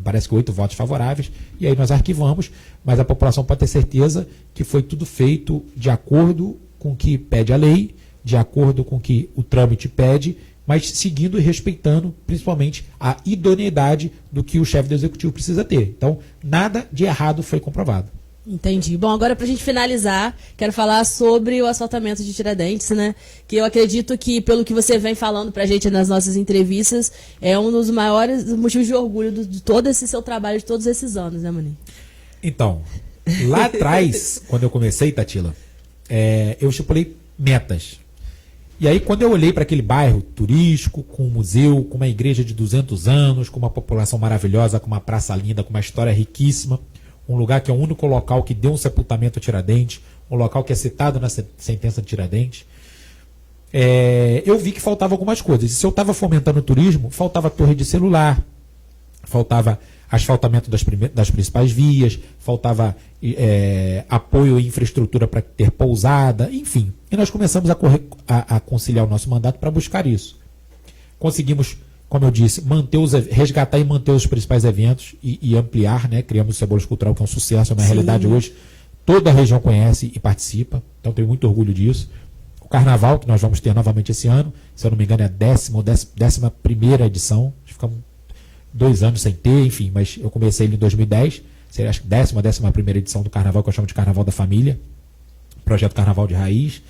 parece que 8 votos favoráveis, e aí nós arquivamos, mas a população pode ter certeza que foi tudo feito de acordo com o que pede a lei, de acordo com o que o trâmite pede, mas seguindo e respeitando, principalmente, a idoneidade do que o chefe do executivo precisa ter. Então, nada de errado foi comprovado. Entendi. Bom, agora para a gente finalizar, quero falar sobre o asfaltamento de Tiradentes, né? Que eu acredito que, pelo que você vem falando para a gente nas nossas entrevistas, é um dos maiores motivos de orgulho de todo esse seu trabalho de todos esses anos, né, Maninho? Então, Lá atrás, quando eu comecei, Tatila, eu estipulei metas. E aí, quando eu olhei para aquele bairro turístico, com um museu, com uma igreja de 200 anos, com uma população maravilhosa, com uma praça linda, com uma história riquíssima, um lugar que é o único local que deu um sepultamento a Tiradentes, um local que é citado na sentença de Tiradentes, eu vi que faltava algumas coisas. E se eu estava fomentando o turismo, faltava torre de celular, faltava asfaltamento das principais vias, faltava apoio e infraestrutura para ter pousada, enfim. E nós começamos a conciliar o nosso mandato para buscar isso. Conseguimos, como eu disse, resgatar e manter os principais eventos e ampliar, né? Criamos o Cebolas Cultural, que é um sucesso, é uma realidade hoje. Toda a região conhece e participa, então tenho muito orgulho disso. O Carnaval, que nós vamos ter novamente esse ano, se eu não me engano é a 11ª edição, ficamos 2 anos sem ter, enfim, mas eu comecei ele em 2010, seria acho que 11ª edição do Carnaval, que eu chamo de Carnaval da Família, projeto Carnaval de Raiz.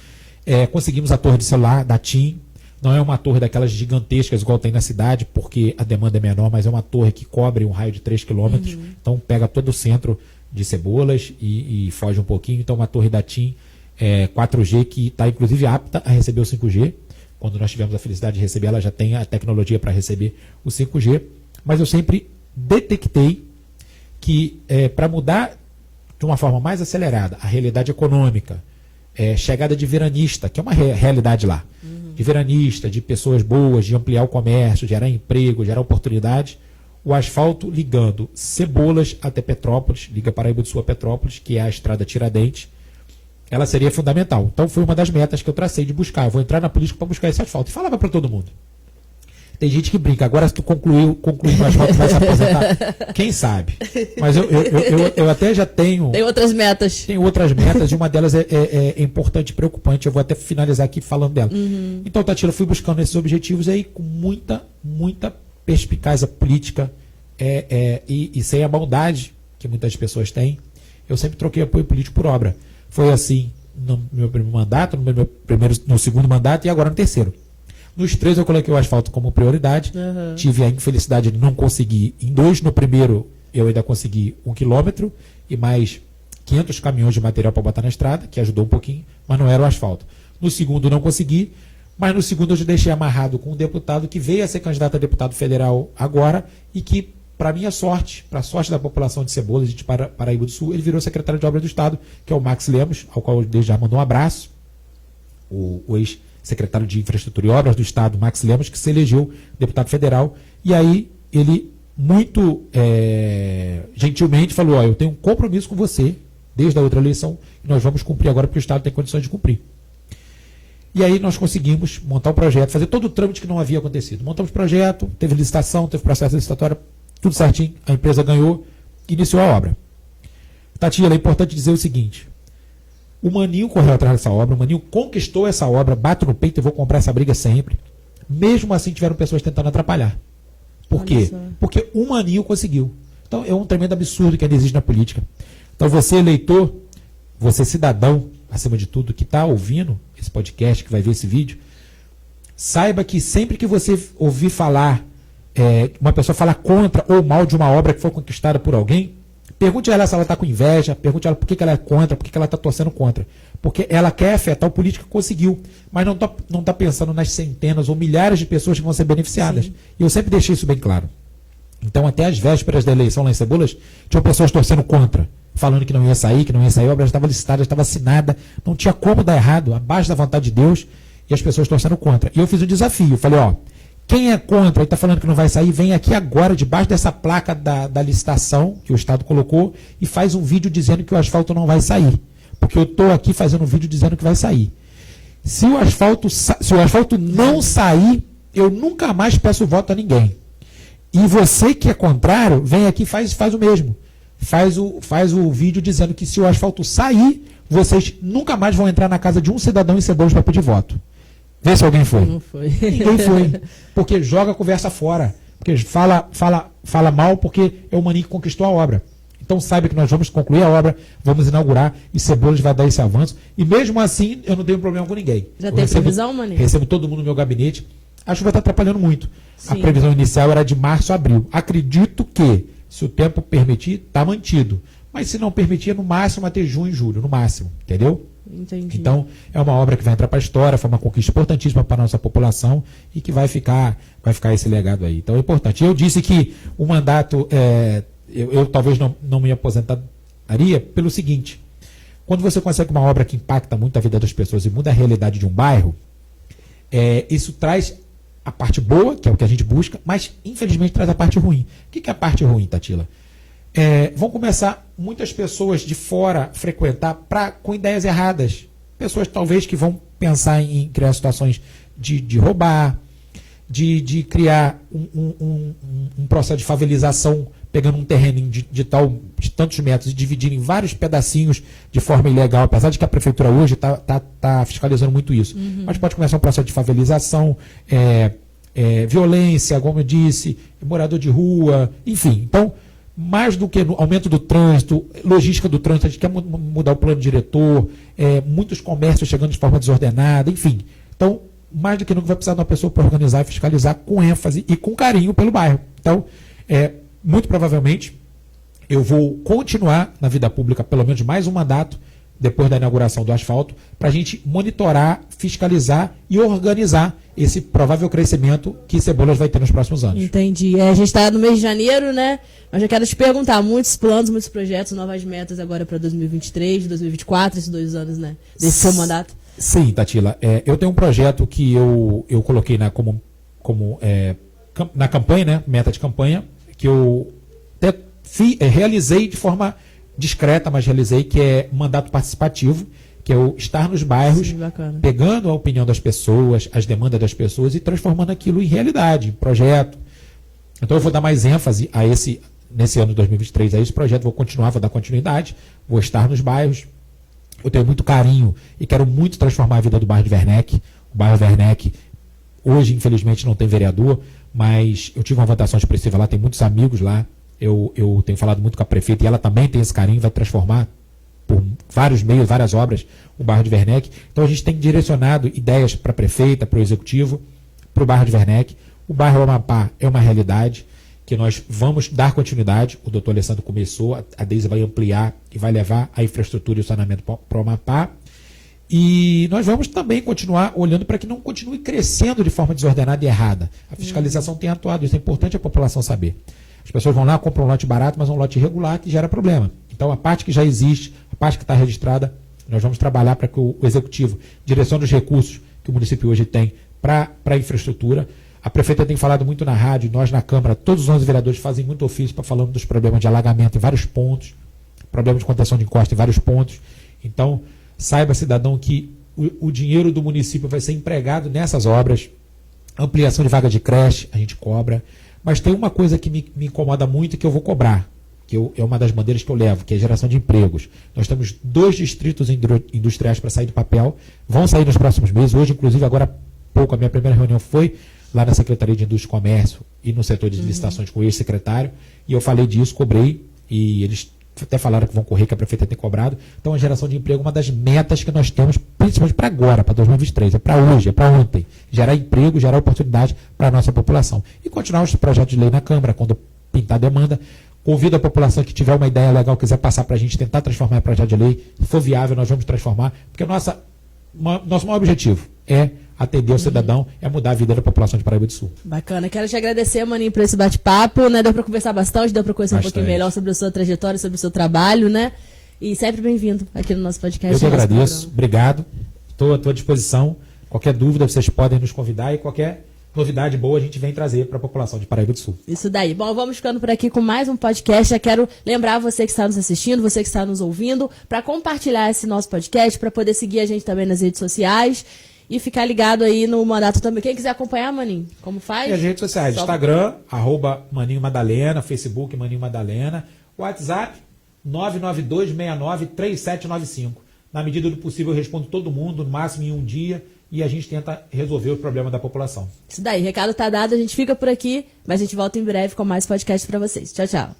Conseguimos a torre de celular da TIM, não é uma torre daquelas gigantescas igual tem na cidade, porque a demanda é menor, mas é uma torre que cobre um raio de 3 quilômetros, então pega todo o centro de Cebolas e foge um pouquinho, então uma torre da TIM 4G que está inclusive apta a receber o 5G, quando nós tivemos a felicidade de receber, ela já tem a tecnologia para receber o 5G, mas eu sempre detectei que para mudar de uma forma mais acelerada a realidade econômica, chegada de veranista, que é uma realidade lá, de veranista, de pessoas boas, de ampliar o comércio, gerar emprego, gerar oportunidades, o asfalto ligando Cebolas até Petrópolis, liga Paraíba do Sul a Petrópolis, que é a estrada Tiradentes, ela seria fundamental. Então foi uma das metas que eu tracei de buscar. Eu vou entrar na política para buscar esse asfalto. E falava para todo mundo. Tem gente que brinca, agora se tu concluir o asfalto, vai se aposentar. Quem sabe? Mas eu até já tenho... Tem outras metas. Tem outras metas, e uma delas é importante e preocupante. Eu vou até finalizar aqui falando dela. Então, Tatila, fui buscando esses objetivos aí com muita perspicácia política e sem a maldade que muitas pessoas têm. Eu sempre troquei apoio político por obra. Foi assim no meu primeiro mandato, no segundo mandato e agora no terceiro. Nos 3 eu coloquei o asfalto como prioridade. Tive a infelicidade de não conseguir em 2. No primeiro eu ainda consegui 1 quilômetro e mais 500 caminhões de material para botar na estrada, que ajudou um pouquinho, mas não era o asfalto. No segundo não consegui, mas no segundo eu já deixei amarrado com um deputado que veio a ser candidato a deputado federal agora e que, para minha sorte, para a sorte da população de Cebolas e de Paraíba do Sul, ele virou secretário de Obras do Estado, que é o Max Lemos, ao qual eu já mandou um abraço, o ex-secretário de Infraestrutura e Obras do Estado, Max Lemos, que se elegeu deputado federal, e aí ele muito gentilmente falou, eu tenho um compromisso com você, desde a outra eleição, e nós vamos cumprir agora, porque o Estado tem condições de cumprir. E aí nós conseguimos montar o projeto, fazer todo o trâmite que não havia acontecido. Montamos o projeto, teve licitação, teve processo licitatório, tudo certinho, a empresa ganhou, iniciou a obra. Tatila, é importante dizer o seguinte, o Maninho correu atrás dessa obra, o Maninho conquistou essa obra, bato no peito e vou comprar essa briga sempre. Mesmo assim tiveram pessoas tentando atrapalhar. Por quê? Porque o Maninho conseguiu. Então é um tremendo absurdo que ainda existe na política. Então você, eleitor, você cidadão, acima de tudo, que está ouvindo esse podcast, que vai ver esse vídeo, saiba que sempre que você ouvir falar, uma pessoa falar contra ou mal de uma obra que foi conquistada por alguém, pergunte a ela se ela está com inveja, pergunte a ela por que ela é contra, por que ela está torcendo contra. Porque ela quer afetar o político que conseguiu, mas não tá pensando nas centenas ou milhares de pessoas que vão ser beneficiadas. Sim. E eu sempre deixei isso bem claro. Então, até as vésperas da eleição lá em Cebolas, tinham pessoas torcendo contra, falando que não ia sair, a obra estava licitada, estava assinada, não tinha como dar errado, abaixo da vontade de Deus, e as pessoas torcendo contra. E eu fiz um desafio, falei, quem é contra e está falando que não vai sair, vem aqui agora, debaixo dessa placa da licitação que o Estado colocou, e faz um vídeo dizendo que o asfalto não vai sair. Porque eu estou aqui fazendo um vídeo dizendo que vai sair. Se o asfalto não sair, eu nunca mais peço voto a ninguém. E você que é contrário, vem aqui e faz o mesmo. Faz o vídeo dizendo que se o asfalto sair, vocês nunca mais vão entrar na casa de um cidadão em Cebolas para pedir voto. Vê se alguém foi. Não foi. Ninguém foi. Porque joga a conversa fora. Porque fala mal porque é o Maninho que conquistou a obra. Então saiba que nós vamos concluir a obra, vamos inaugurar e Cebolas vai dar esse avanço. E mesmo assim, eu não tenho problema com ninguém. Já tem previsão, Maninho? Recebo todo mundo no meu gabinete. A chuva está atrapalhando muito. Sim. A previsão inicial era de março a abril. Acredito que, se o tempo permitir, está mantido. mas se não permitir, no máximo até junho e julho, no máximo, entendeu? Entendi. Então, é uma obra que vai entrar para a história, foi uma conquista importantíssima para a nossa população e que vai ficar esse legado aí. Então, é importante. Eu disse que o mandato, eu talvez não me aposentaria pelo seguinte: quando você consegue uma obra que impacta muito a vida das pessoas e muda a realidade de um bairro, isso traz a parte boa, que é o que a gente busca, mas, infelizmente, traz a parte ruim. O que é a parte ruim, Tatila? Vão começar muitas pessoas de fora a frequentar com ideias erradas. Pessoas talvez que vão pensar em criar situações de roubar, de criar um processo de favelização, pegando um terreno de tantos metros e dividindo em vários pedacinhos de forma ilegal, apesar de que a prefeitura hoje está fiscalizando muito isso. Mas pode começar um processo de favelização, violência, como eu disse, morador de rua, enfim. Então, mais do que no aumento do trânsito, logística do trânsito, a gente quer mudar o plano diretor, muitos comércios chegando de forma desordenada, enfim. Então, mais do que nunca vai precisar de uma pessoa para organizar e fiscalizar com ênfase e com carinho pelo bairro. Então, muito provavelmente, eu vou continuar na vida pública pelo menos mais um mandato, depois da inauguração do asfalto, para a gente monitorar, fiscalizar e organizar esse provável crescimento que Cebolas vai ter nos próximos anos. Entendi. A gente está no mês de janeiro, né? Mas já quero te perguntar, muitos planos, muitos projetos, novas metas agora para 2023, 2024, esses 2 anos, né? Desse seu mandato. Sim, Tatila. Eu tenho um projeto que eu coloquei na campanha, né? Meta de campanha, que eu até realizei de forma discreta, mas realizei, que é mandato participativo, que é o estar nos bairros, Sim, pegando a opinião das pessoas, as demandas das pessoas e transformando aquilo em realidade, em projeto. Então eu vou dar mais ênfase nesse ano de 2023 a esse projeto, vou dar continuidade, vou estar nos bairros. Eu tenho muito carinho e quero muito transformar a vida do bairro de Werneck. O bairro Werneck, hoje, infelizmente, não tem vereador, mas eu tive uma votação expressiva lá, tem muitos amigos lá. Eu tenho falado muito com a prefeita e ela também tem esse carinho, vai transformar por vários meios, várias obras, o bairro de Werneck. Então a gente tem direcionado ideias para a prefeita, para o executivo, para o bairro de Werneck. O bairro Amapá é uma realidade que nós vamos dar continuidade. O doutor Alessandro começou, a Deise vai ampliar e vai levar a infraestrutura e o saneamento para o Amapá. E nós vamos também continuar olhando para que não continue crescendo de forma desordenada e errada. A fiscalização tem atuado, isso é importante a população saber. As pessoas vão lá, compram um lote barato, mas um lote irregular que gera problema. Então, a parte que já existe, a parte que está registrada, nós vamos trabalhar para que o executivo direcione os recursos que o município hoje tem para a infraestrutura. A prefeita tem falado muito na rádio, nós na Câmara, todos os 11 vereadores fazem muito ofício para falando dos problemas de alagamento em vários pontos, problemas de contenção de encosta em vários pontos. Então, saiba, cidadão, que o dinheiro do município vai ser empregado nessas obras. Ampliação de vaga de creche, a gente cobra. Mas tem uma coisa que me incomoda muito e que eu vou cobrar, que é uma das bandeiras que eu levo, que é a geração de empregos. Nós temos 2 distritos industriais para sair do papel, vão sair nos próximos meses. Hoje, inclusive, agora há pouco, a minha primeira reunião foi lá na Secretaria de Indústria e Comércio e no setor de licitações com o ex-secretário, e eu falei disso, cobrei, e eles até falaram que vão correr, que a prefeita tem cobrado. Então, a geração de emprego é uma das metas que nós temos, principalmente para agora, para 2023, é para hoje, é para ontem. Gerar emprego, gerar oportunidade para a nossa população. E continuar os projetos de lei na Câmara, quando pintar demanda. Convido a população que tiver uma ideia legal, quiser passar para a gente, tentar transformar em projeto de lei. Se for viável, nós vamos transformar, porque nosso maior objetivo é atender o cidadão, é mudar a vida da população de Paraíba do Sul. Bacana. Quero te agradecer, Maninho, por esse bate-papo, né? Deu para conversar bastante, deu para conhecer um pouquinho melhor sobre a sua trajetória, sobre o seu trabalho, né? E sempre bem-vindo aqui no nosso podcast. Eu que agradeço. Obrigado. Estou à tua disposição. Qualquer dúvida, vocês podem nos convidar e qualquer novidade boa a gente vem trazer para a população de Paraíba do Sul. Isso daí. Bom, vamos ficando por aqui com mais um podcast. Já quero lembrar você que está nos assistindo, você que está nos ouvindo, para compartilhar esse nosso podcast, para poder seguir a gente também nas redes sociais e ficar ligado aí no mandato também. Quem quiser acompanhar, Maninho, como faz? E as redes sociais, Instagram, @Maninho Madalena, Facebook Maninho Madalena, WhatsApp 992693795. Na medida do possível eu respondo todo mundo, no máximo em um dia, e a gente tenta resolver o problema da população. Isso daí, recado tá dado, a gente fica por aqui, mas a gente volta em breve com mais podcast para vocês. Tchau, tchau.